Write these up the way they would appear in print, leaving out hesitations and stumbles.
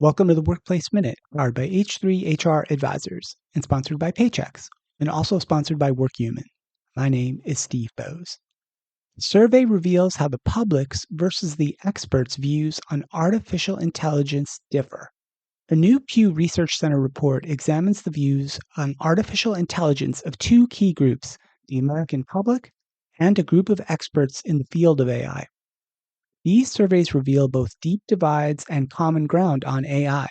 Welcome to the Workplace Minute, powered by H3 HR Advisors and sponsored by Paychex, and also sponsored by WorkHuman. My name is Steve Boese. The survey reveals how the public's versus the experts' views on artificial intelligence differ. A new Pew Research Center report examines the views on artificial intelligence of two key groups, the American public and a group of experts in the field of AI. These surveys reveal both deep divides and common ground on AI.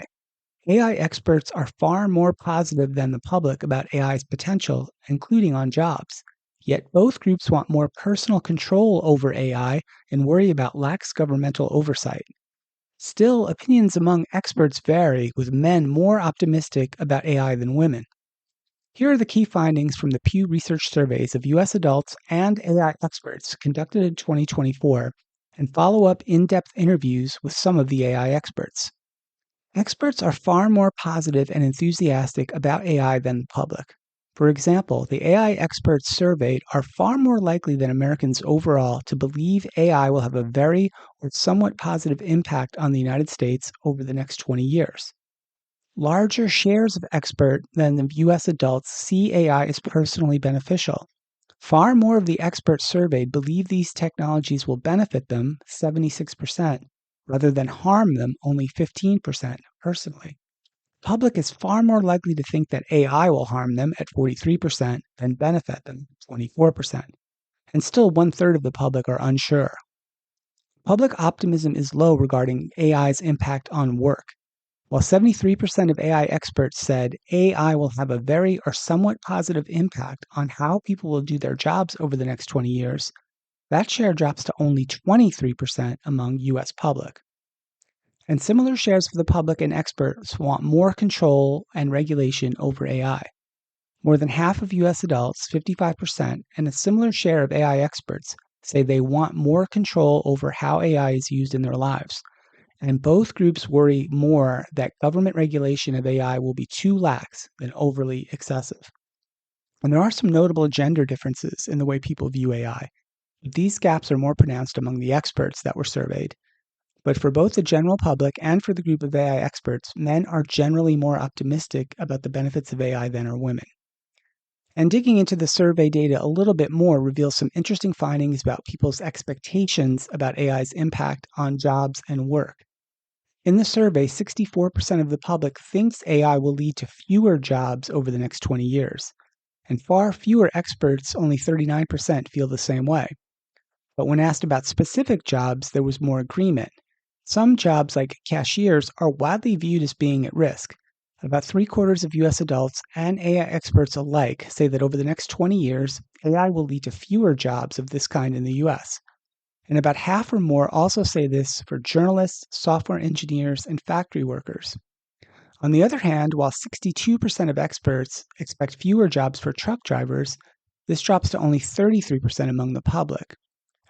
AI experts are far more positive than the public about AI's potential, including on jobs. Yet both groups want more personal control over AI and worry about lax governmental oversight. Still, opinions among experts vary, with men more optimistic about AI than women. Here are the key findings from the Pew Research surveys of U.S. adults and AI experts conducted in 2024 and follow-up in-depth interviews with some of the AI experts. Experts are far more positive and enthusiastic about AI than the public. For example, the AI experts surveyed are far more likely than Americans overall to believe AI will have a very or somewhat positive impact on the United States over the next 20 years. Larger shares of experts than the U.S. adults see AI as personally beneficial. Far more of the experts surveyed believe these technologies will benefit them, 76%, rather than harm them, only 15% personally. The public is far more likely to think that AI will harm them at 43% than benefit them, 24%. And still 1/3 of the public are unsure. Public optimism is low regarding AI's impact on work. While 73% of AI experts said AI will have a very or somewhat positive impact on how people will do their jobs over the next 20 years, that share drops to only 23% among U.S. public. And similar shares of the public and experts want more control and regulation over AI. More than half of U.S. adults, 55%, and a similar share of AI experts say they want more control over how AI is used in their lives. And both groups worry more that government regulation of AI will be too lax than overly excessive. And there are some notable gender differences in the way people view AI. These gaps are more pronounced among the experts that were surveyed. But for both the general public and for the group of AI experts, men are generally more optimistic about the benefits of AI than are women. And digging into the survey data a little bit more reveals some interesting findings about people's expectations about AI's impact on jobs and work. In the survey, 64% of the public thinks AI will lead to fewer jobs over the next 20 years, and far fewer experts, only 39%, feel the same way. But when asked about specific jobs, there was more agreement. Some jobs, like cashiers, are widely viewed as being at risk. About 3/4 of U.S. adults and AI experts alike say that over the next 20 years, AI will lead to fewer jobs of this kind in the U.S., and about half or more also say this for journalists, software engineers, and factory workers. On the other hand, while 62% of experts expect fewer jobs for truck drivers, this drops to only 33% among the public.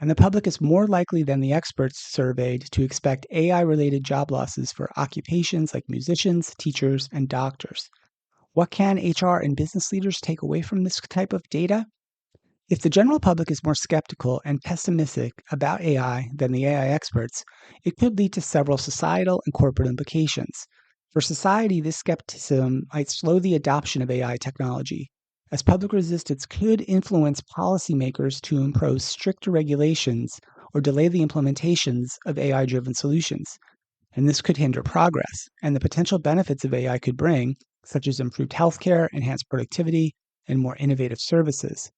And the public is more likely than the experts surveyed to expect AI-related job losses for occupations like musicians, teachers, and doctors. What can HR and business leaders take away from this type of data? If the general public is more skeptical and pessimistic about AI than the AI experts, it could lead to several societal and corporate implications. For society, this skepticism might slow the adoption of AI technology, as public resistance could influence policymakers to impose stricter regulations or delay the implementations of AI-driven solutions. And this could hinder progress and the potential benefits of AI could bring, such as improved healthcare, enhanced productivity, and more innovative services.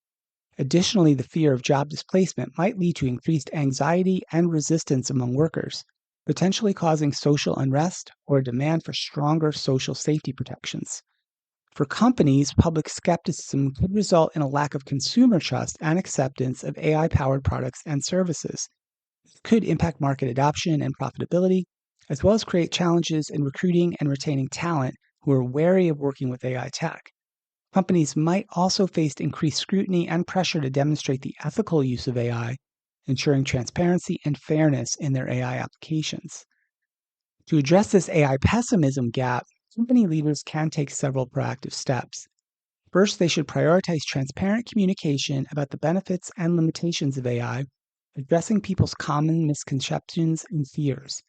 Additionally, the fear of job displacement might lead to increased anxiety and resistance among workers, potentially causing social unrest or a demand for stronger social safety protections. For companies, public skepticism could result in a lack of consumer trust and acceptance of AI-powered products and services. It could impact market adoption and profitability, as well as create challenges in recruiting and retaining talent who are wary of working with AI tech. Companies might also face increased scrutiny and pressure to demonstrate the ethical use of AI, ensuring transparency and fairness in their AI applications. To address this AI pessimism gap, company leaders can take several proactive steps. First, they should prioritize transparent communication about the benefits and limitations of AI, addressing people's common misconceptions and fears.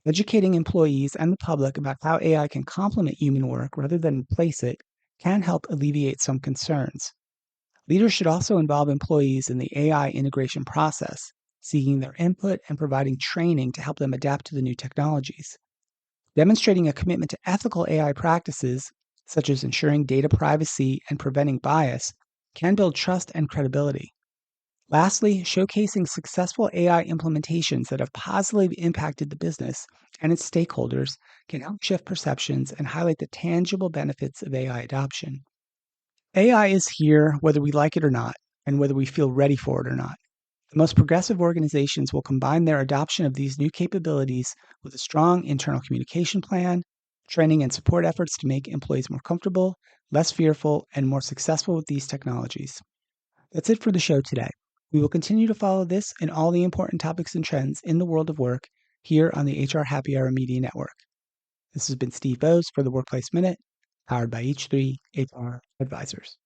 Educating employees and the public about how AI can complement human work rather than replace it can help alleviate some concerns. Leaders should also involve employees in the AI integration process, seeking their input and providing training to help them adapt to the new technologies. Demonstrating a commitment to ethical AI practices, such as ensuring data privacy and preventing bias, can build trust and credibility. Lastly, showcasing successful AI implementations that have positively impacted the business and its stakeholders can help shift perceptions and highlight the tangible benefits of AI adoption. AI is here whether we like it or not, and whether we feel ready for it or not. The most progressive organizations will combine their adoption of these new capabilities with a strong internal communication plan, training and support efforts to make employees more comfortable, less fearful, and more successful with these technologies. That's it for the show today. We will continue to follow this and all the important topics and trends in the world of work here on the HR Happy Hour Media Network. This has been Steve Boese for the Workplace Minute, powered by H3 HR Advisors.